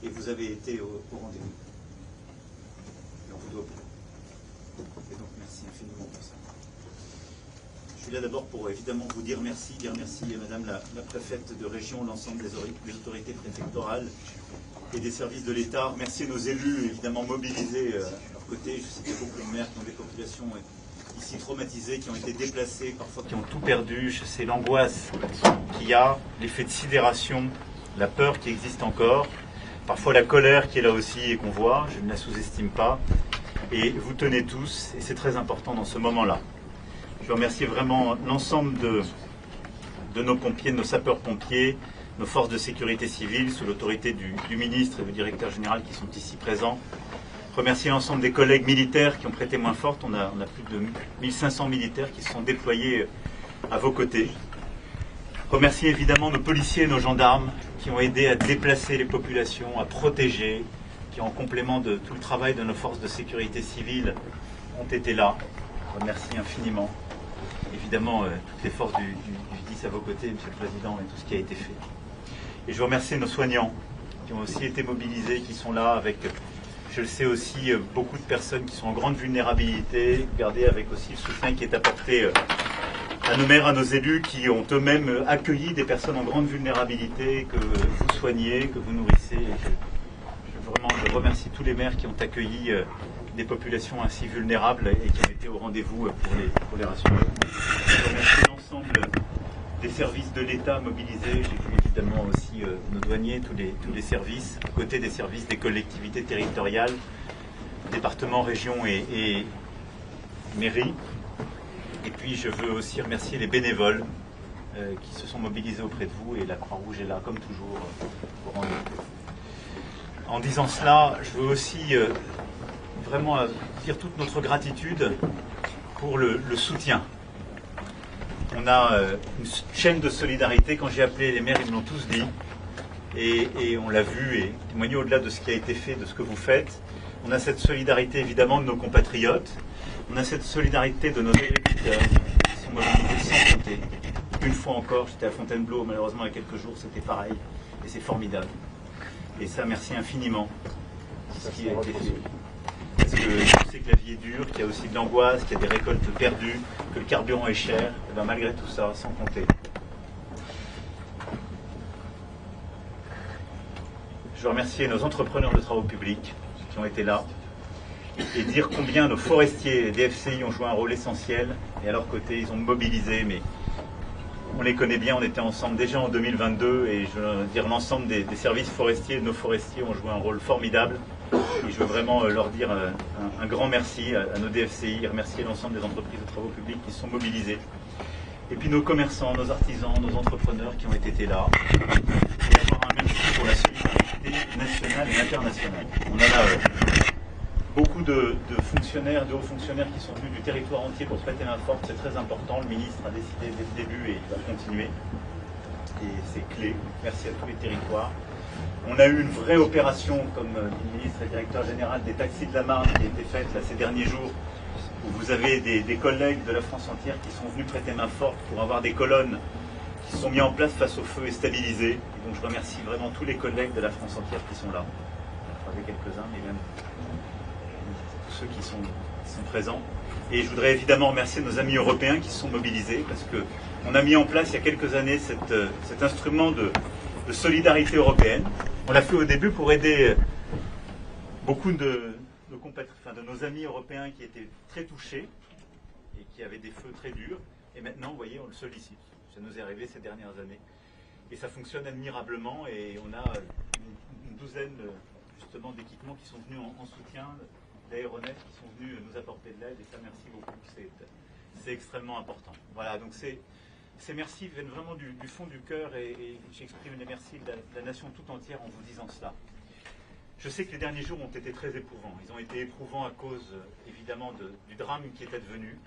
et vous avez été au rendez-vous. Et on vous doit beaucoup. Et donc merci infiniment pour ça. Je suis là d'abord pour évidemment vous dire merci à Madame la préfète de région, l'ensemble des autorités préfectorales et des services de l'État. Merci à nos élus, évidemment mobilisés à leur côté. Je sais qu'il y a beaucoup de maires qui ont des populations ici traumatisées, qui ont été déplacées, parfois qui ont tout perdu. Je sais l'angoisse qu'il y a, l'effet de sidération, la peur qui existe encore, parfois la colère qui est là aussi et qu'on voit, je ne la sous-estime pas. Et vous tenez tous, et c'est très important dans ce moment-là. Je veux remercier vraiment l'ensemble de nos pompiers, de nos sapeurs-pompiers, nos forces de sécurité civile, sous l'autorité du ministre et du directeur général qui sont ici présents. Remercier l'ensemble des collègues militaires qui ont prêté main forte. On a plus de 1500 militaires qui se sont déployés à vos côtés. Remercier évidemment nos policiers et nos gendarmes qui ont aidé à déplacer les populations, à protéger, qui en complément de tout le travail de nos forces de sécurité civile ont été là. Remercie infiniment. Évidemment, toutes les forces du 10 à vos côtés, Monsieur le Président, et tout ce qui a été fait. Et je veux remercier nos soignants qui ont aussi été mobilisés, qui sont là avec, je le sais aussi, beaucoup de personnes qui sont en grande vulnérabilité. Regardez avec aussi le soutien qui est apporté à nos maires, à nos élus qui ont eux-mêmes accueilli des personnes en grande vulnérabilité, que vous soignez, que vous nourrissez. Je remercie tous les maires qui ont accueilli des populations ainsi vulnérables et qui ont été au rendez-vous pour les rassurer. Je remercie l'ensemble des services de l'État mobilisés. J'ai vu évidemment aussi nos douaniers, tous les services, à côté des services des collectivités territoriales, départements, régions et mairies. Et puis je veux aussi remercier les bénévoles qui se sont mobilisés auprès de vous, et la Croix-Rouge est là, comme toujours, au rendez-vous. En disant cela, je veux aussi vraiment dire toute notre gratitude pour le soutien. On a une chaîne de solidarité. Quand j'ai appelé les maires, ils me l'ont tous dit. Et on l'a vu et témoigné au-delà de ce qui a été fait, de ce que vous faites. On a cette solidarité évidemment de nos compatriotes. On a cette solidarité de nos agriculteurs qui sont mobilisés sans compter. Une fois encore, j'étais à Fontainebleau, malheureusement il y a quelques jours, c'était pareil. Et c'est formidable. Et ça, merci infiniment. Ce qui a été fait. Parce que je sais que la vie est dure, qu'il y a aussi de l'angoisse, qu'il y a des récoltes perdues, que le carburant est cher. Et bien, malgré tout ça, sans compter. Je veux remercier nos entrepreneurs de travaux publics qui ont été là et dire combien nos forestiers et DFCI ont joué un rôle essentiel. Et à leur côté, ils ont mobilisé, mais on les connaît bien, on était ensemble déjà en 2022 et je veux dire l'ensemble des services forestiers, nos forestiers ont joué un rôle formidable. Et je veux vraiment leur dire un grand merci à nos DFCI, remercier l'ensemble des entreprises de travaux publics qui se sont mobilisées. Et puis nos commerçants, nos artisans, nos entrepreneurs qui ont été là. Et avoir un merci pour la solidarité nationale et internationale. On a là beaucoup de fonctionnaires, de hauts fonctionnaires qui sont venus du territoire entier pour prêter main forte. C'est très important. Le ministre a décidé dès le début et il va continuer. Et c'est clé. Merci à tous les territoires. On a eu une vraie opération, comme dit le ministre et le directeur général, des taxis de la Marne qui a été faite là, ces derniers jours, où vous avez des collègues de la France entière qui sont venus prêter main forte pour avoir des colonnes qui se sont mises en place face au feu et stabilisées. Et donc je remercie vraiment tous les collègues de la France entière qui sont là. J'en avais quelques-uns, mais même tous ceux qui sont présents. Et je voudrais évidemment remercier nos amis européens qui se sont mobilisés, parce qu'on a mis en place il y a quelques années cet instrument de solidarité européenne. On l'a fait au début pour aider beaucoup de nos amis européens qui étaient très touchés et qui avaient des feux très durs. Et maintenant, vous voyez, on le sollicite. Ça nous est arrivé ces dernières années. Et ça fonctionne admirablement et on a une douzaine justement d'équipements qui sont venus en soutien, d'aéronefs qui sont venus nous apporter de l'aide et ça, merci beaucoup. C'est extrêmement important. Voilà, donc ces merci viennent vraiment du fond du cœur et j'exprime les merci de la nation tout entière en vous disant cela. Je sais que les derniers jours ont été très éprouvants. Ils ont été éprouvants à cause, évidemment, du drame qui est advenu.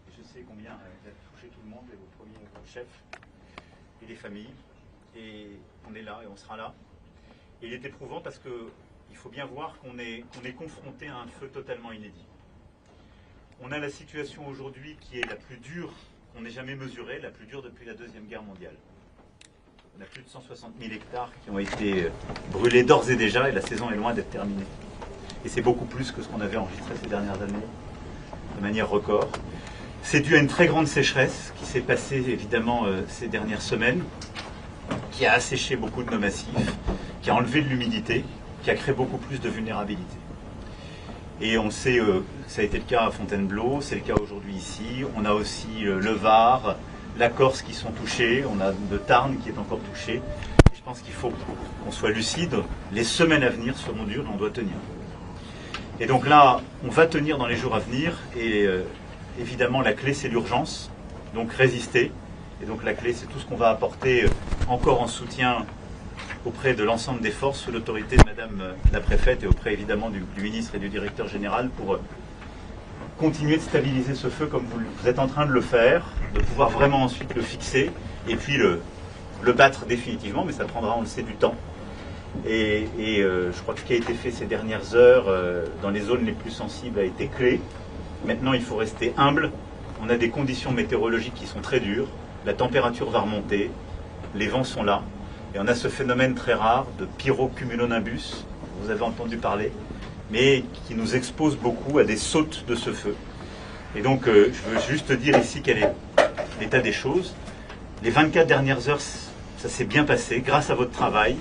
Et je sais combien il a touché tout le monde, et vos premiers chefs, et les familles. Et on est là et on sera là. Et il est éprouvant parce qu'il faut bien voir qu'on est confronté à un feu totalement inédit. On a la situation aujourd'hui qui est la plus dure qu'on n'ait jamais mesurée, la plus dure depuis la Deuxième Guerre mondiale. On a plus de 160 000 hectares qui ont été brûlés d'ores et déjà, et la saison est loin d'être terminée. Et c'est beaucoup plus que ce qu'on avait enregistré ces dernières années, de manière record. C'est dû à une très grande sécheresse qui s'est passée évidemment ces dernières semaines, qui a asséché beaucoup de nos massifs, qui a enlevé de l'humidité, qui a créé beaucoup plus de vulnérabilité. Et on sait, ça a été le cas à Fontainebleau, c'est le cas aujourd'hui ici. On a aussi le Var, la Corse qui sont touchés, on a le Tarn qui est encore touché. Et je pense qu'il faut qu'on soit lucide. Les semaines à venir seront dures et on doit tenir. Et donc là, on va tenir dans les jours à venir. Et évidemment, la clé, c'est l'urgence. Donc résister. Et donc la clé, c'est tout ce qu'on va apporter encore en soutien auprès de l'ensemble des forces, sous l'autorité de Madame la Préfète et auprès évidemment du ministre et du directeur général pour continuer de stabiliser ce feu comme vous êtes en train de le faire, de pouvoir vraiment ensuite le fixer et puis le battre définitivement, mais ça prendra, on le sait, du temps. Et je crois que ce qui a été fait ces dernières heures dans les zones les plus sensibles a été clé. Maintenant, il faut rester humble. On a des conditions météorologiques qui sont très dures. La température va remonter, les vents sont là. Et on a ce phénomène très rare de pyrocumulonimbus, vous avez entendu parler, mais qui nous expose beaucoup à des sautes de ce feu. Et donc, je veux juste dire ici quel est l'état des choses. Les 24 dernières heures, ça s'est bien passé, grâce à votre travail,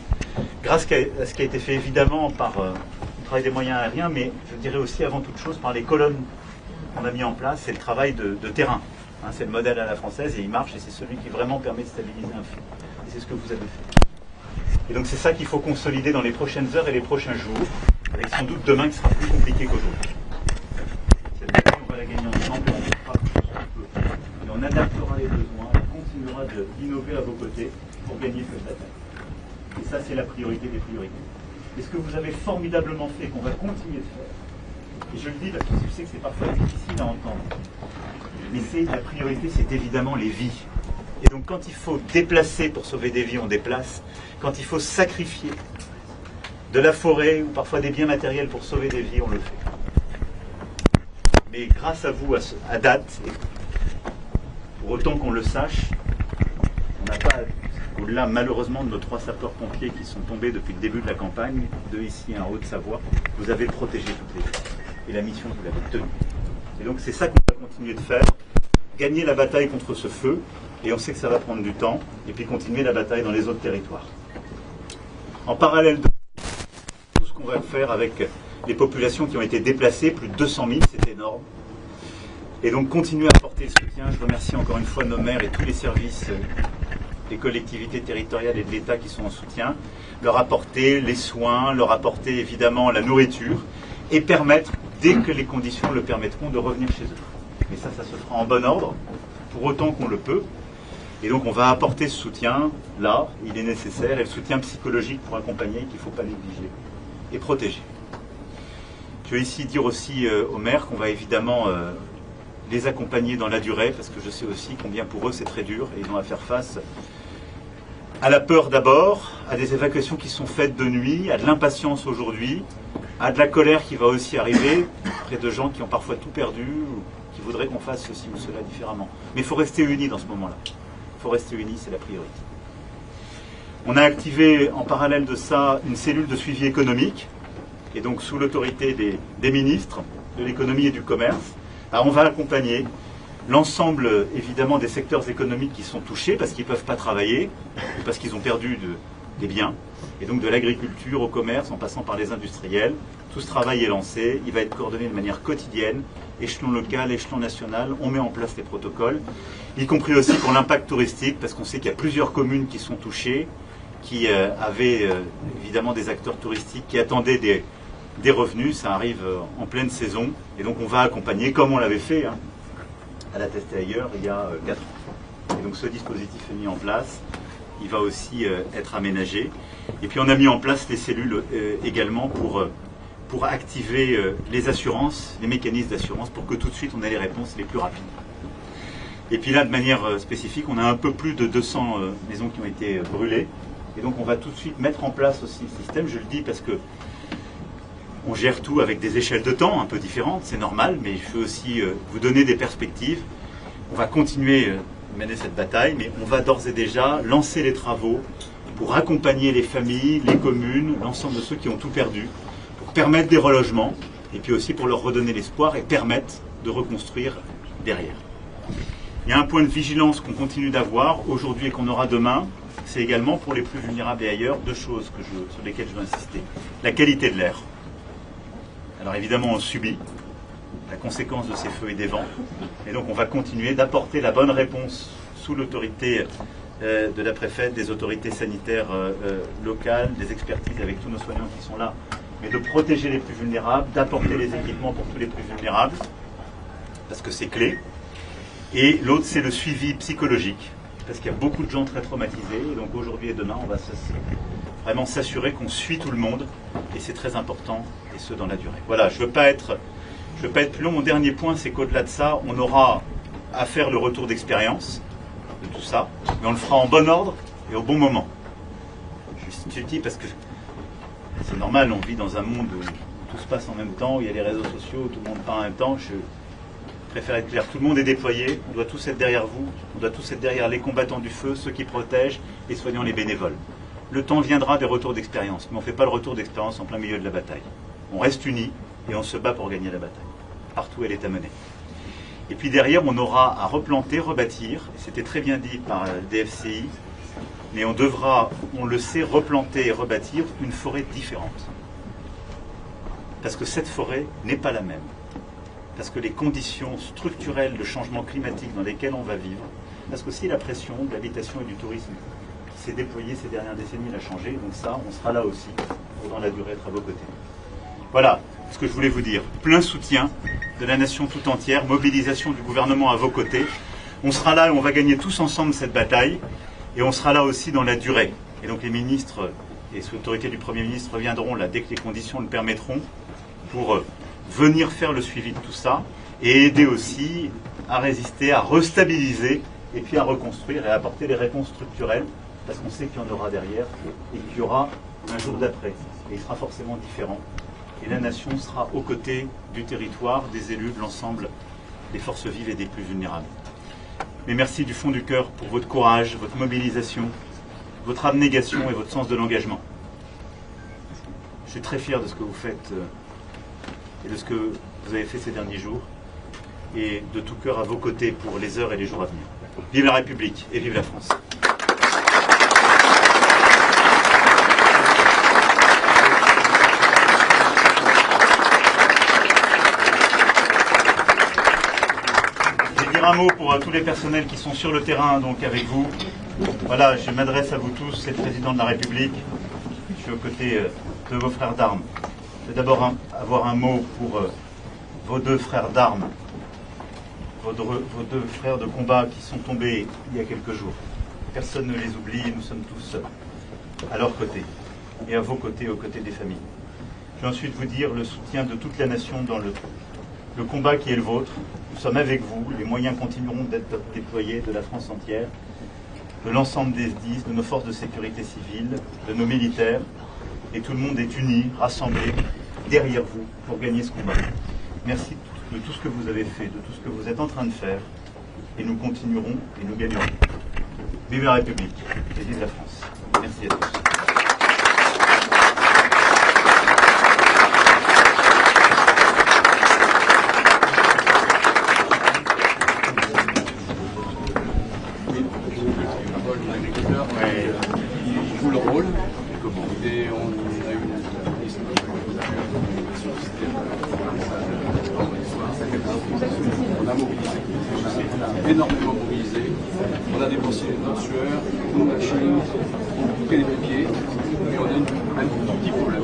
grâce à ce qui a été fait évidemment par le travail des moyens aériens, mais je dirais aussi avant toute chose par les colonnes qu'on a mis en place, c'est le travail de terrain. Hein, c'est le modèle à la française et il marche et c'est celui qui vraiment permet de stabiliser un feu. Et c'est ce que vous avez fait. Et donc c'est ça qu'il faut consolider dans les prochaines heures et les prochains jours, avec sans doute demain qui sera plus compliqué qu'aujourd'hui. Cette bataille, on va la gagner ensemble, on fera tout ce qu'on peut. Et on adaptera les besoins, on continuera d'innover à vos côtés pour gagner cette bataille. Et ça, c'est la priorité des priorités. Et ce que vous avez formidablement fait, qu'on va continuer de faire, et je le dis parce que je sais que c'est parfois difficile à entendre, mais la priorité, c'est évidemment les vies. Et donc quand il faut déplacer pour sauver des vies, on déplace. Quand il faut sacrifier de la forêt ou parfois des biens matériels pour sauver des vies, on le fait. Mais grâce à vous, à date, et pour autant qu'on le sache, on n'a pas, au-delà malheureusement de nos 3 sapeurs-pompiers qui sont tombés depuis le début de la campagne, 2 ici en Haute-Savoie, vous avez protégé toutes les vies. Et la mission, vous l'avez tenue. Et donc c'est ça qu'on va continuer de faire, gagner la bataille contre ce feu, et on sait que ça va prendre du temps, et puis continuer la bataille dans les autres territoires. En parallèle de tout ce qu'on va faire avec les populations qui ont été déplacées, plus de 200 000, c'est énorme. Et donc continuer à apporter le soutien. Je remercie encore une fois nos maires et tous les services des collectivités territoriales et de l'État qui sont en soutien, leur apporter les soins, leur apporter évidemment la nourriture, et permettre, dès que les conditions le permettront, de revenir chez eux. Mais ça se fera en bon ordre, pour autant qu'on le peut. Et donc on va apporter ce soutien, là, il est nécessaire, et le soutien psychologique pour accompagner, qu'il ne faut pas négliger, et protéger. Je veux ici dire aussi aux maires qu'on va évidemment les accompagner dans la durée, parce que je sais aussi combien pour eux c'est très dur, et ils ont à faire face à la peur d'abord, à des évacuations qui sont faites de nuit, à de l'impatience aujourd'hui, à de la colère qui va aussi arriver, près de gens qui ont parfois tout perdu, ou qui voudraient qu'on fasse ceci ou cela différemment. Mais il faut rester unis dans ce moment-là. Il faut rester unis, c'est la priorité. On a activé en parallèle de ça une cellule de suivi économique, et donc sous l'autorité des ministres de l'économie et du commerce. Alors on va accompagner l'ensemble évidemment des secteurs économiques qui sont touchés parce qu'ils ne peuvent pas travailler, ou parce qu'ils ont perdu des biens, et donc de l'agriculture au commerce en passant par les industriels. Tout ce travail est lancé, il va être coordonné de manière quotidienne, échelon local, échelon national, on met en place les protocoles, y compris aussi pour l'impact touristique, parce qu'on sait qu'il y a plusieurs communes qui sont touchées, qui avaient évidemment des acteurs touristiques qui attendaient des revenus, ça arrive en pleine saison, et donc on va accompagner, comme on l'avait fait à la Tester ailleurs il y a 4 ans. Et donc ce dispositif est mis en place, il va aussi être aménagé, et puis on a mis en place les cellules également pour activer les assurances, les mécanismes d'assurance, pour que tout de suite on ait les réponses les plus rapides. Et puis là, de manière spécifique, on a un peu plus de 200 maisons qui ont été brûlées, et donc on va tout de suite mettre en place aussi le système, je le dis parce que on gère tout avec des échelles de temps un peu différentes, c'est normal, mais je veux aussi vous donner des perspectives. On va continuer à mener cette bataille, mais on va d'ores et déjà lancer les travaux pour accompagner les familles, les communes, l'ensemble de ceux qui ont tout perdu, pour permettre des relogements, et puis aussi pour leur redonner l'espoir et permettre de reconstruire derrière. Il y a un point de vigilance qu'on continue d'avoir aujourd'hui et qu'on aura demain, c'est également pour les plus vulnérables et ailleurs, deux choses sur lesquelles je veux insister. La qualité de l'air. Alors évidemment, on subit la conséquence de ces feux et des vents, et donc on va continuer d'apporter la bonne réponse sous l'autorité de la préfète, des autorités sanitaires locales, des expertises avec tous nos soignants qui sont là, mais de protéger les plus vulnérables, d'apporter les équipements pour tous les plus vulnérables, parce que c'est clé. Et l'autre, c'est le suivi psychologique, parce qu'il y a beaucoup de gens très traumatisés, et donc aujourd'hui et demain, on va vraiment s'assurer qu'on suit tout le monde, et c'est très important, et ce dans la durée. Voilà, je ne veux pas être plus long. Mon dernier point, c'est qu'au-delà de ça, on aura à faire le retour d'expérience de tout ça, mais on le fera en bon ordre et au bon moment. Je le dis parce que c'est normal, on vit dans un monde où tout se passe en même temps, où il y a les réseaux sociaux, où tout le monde parle en même temps. Je préfère être clair, tout le monde est déployé, on doit tous être derrière vous, on doit tous être derrière les combattants du feu, ceux qui protègent, les soignants, les bénévoles. Le temps viendra des retours d'expérience, mais on ne fait pas le retour d'expérience en plein milieu de la bataille. On reste unis et on se bat pour gagner la bataille, partout où elle est à mener. Et puis derrière, on aura à replanter, rebâtir, et c'était très bien dit par DFCI, mais on devra, on le sait, replanter et rebâtir une forêt différente. Parce que cette forêt n'est pas la même. Parce que les conditions structurelles de changement climatique dans lesquelles on va vivre, parce que si la pression de l'habitation et du tourisme qui s'est déployée ces dernières décennies a changé, donc ça, on sera là aussi pour dans la durée être à vos côtés. Voilà ce que je voulais vous dire. Plein soutien de la nation tout entière, mobilisation du gouvernement à vos côtés. On sera là et on va gagner tous ensemble cette bataille, et on sera là aussi dans la durée. Et donc les ministres et sous l'autorité du Premier ministre reviendront là dès que les conditions le permettront pour venir faire le suivi de tout ça et aider aussi à résister, à restabiliser et puis à reconstruire et à apporter les réponses structurelles parce qu'on sait qu'il y en aura derrière et qu'il y aura un jour d'après. Et il sera forcément différent. Et la nation sera aux côtés du territoire, des élus, de l'ensemble des forces vives et des plus vulnérables. Mais merci du fond du cœur pour votre courage, votre mobilisation, votre abnégation et votre sens de l'engagement. Je suis très fier de ce que vous faites et de ce que vous avez fait ces derniers jours, et de tout cœur à vos côtés pour les heures et les jours à venir. Vive la République et vive la France. Je vais dire un mot pour tous les personnels qui sont sur le terrain, donc avec vous. Voilà, je m'adresse à vous tous, c'est le président de la République. Je suis aux côtés de vos frères d'armes. Je vais d'abord avoir un mot pour vos deux frères d'armes, vos deux frères de combat qui sont tombés il y a quelques jours. Personne ne les oublie et nous sommes tous à leur côté et à vos côtés, aux côtés des familles. Je vais ensuite vous dire le soutien de toute la nation dans le combat qui est le vôtre. Nous sommes avec vous, les moyens continueront d'être déployés de la France entière, de l'ensemble des SDIS, de nos forces de sécurité civile, de nos militaires. Et tout le monde est uni, rassemblé, derrière vous, pour gagner ce combat. Merci de tout ce que vous avez fait, de tout ce que vous êtes en train de faire, et nous continuerons et nous gagnerons. Vive la République et vive la France. Merci à tous. Il joue le rôle. Et on a eu une liste on a mobilisé, on a énormément mobilisé, on a dépensé notre sueur, nos machines, on a pris les papiers, et on a un tout petit problème.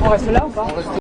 On reste là ou pas?